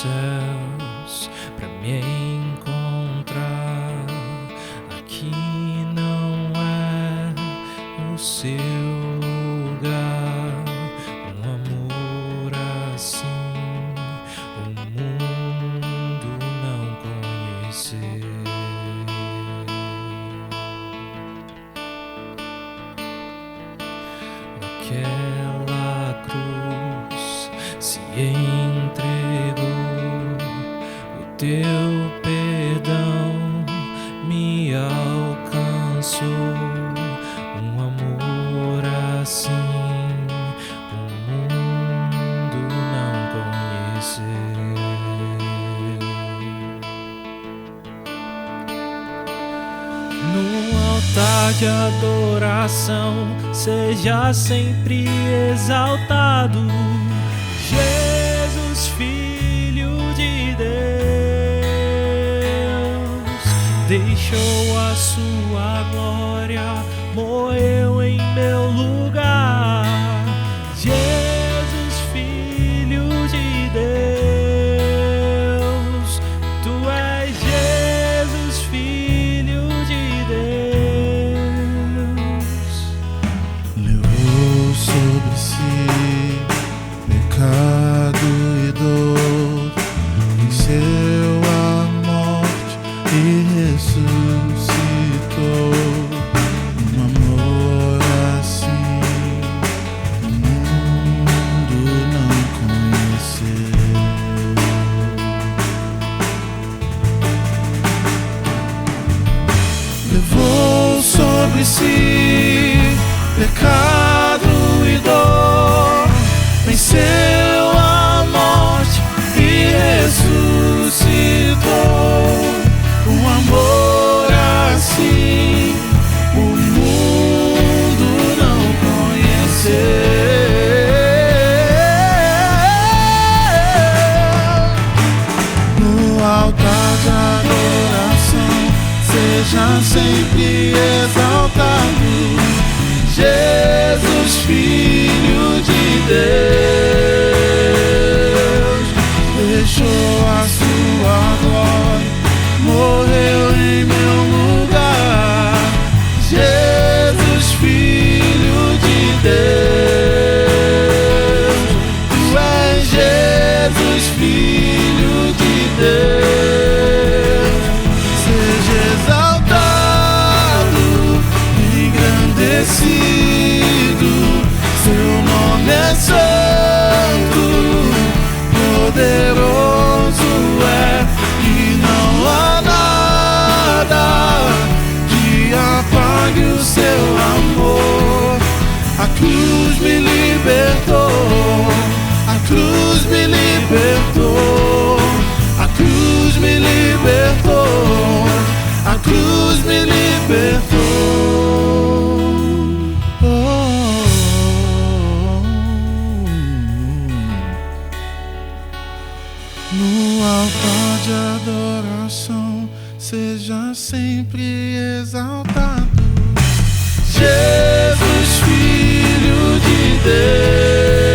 céus pra me encontrar. Aqui não é o seu lugar. Um amor assim o mundo não conheceu. Naquela cruz se entregou, o teu perdão me alcançou. Um amor assim o mundo não conheceu. No altar de adoração seja sempre exaltado, Jesus, Filho de Deus. Deixou a sua glória, morreu em meu lugar. Jesus, Filho de Deus, tu és Jesus, Filho de Deus. Levou sobre si pecado e dor, venceu a morte e ressuscitou. Um amor assim o mundo não conheceu. Levou sobre si pecado e dor, venceu a morte e ressuscitou. Um amor assim o mundo não conheceu. No altar de adoração seja sempre exaltado, Jesus, Filho de Deus. Deixou a sua glória, morreu em meu lugar. Jesus, Filho de Deus, tu és Jesus, Filho de Deus. Seja exaltado, engrandecido, seu nome é santo, poderoso é, e não há nada que apague o seu amor. A cruz me libertou, a cruz me libertou, a cruz me libertou, a cruz me libertou. No altar de adoração seja sempre exaltado, Jesus, Filho de Deus.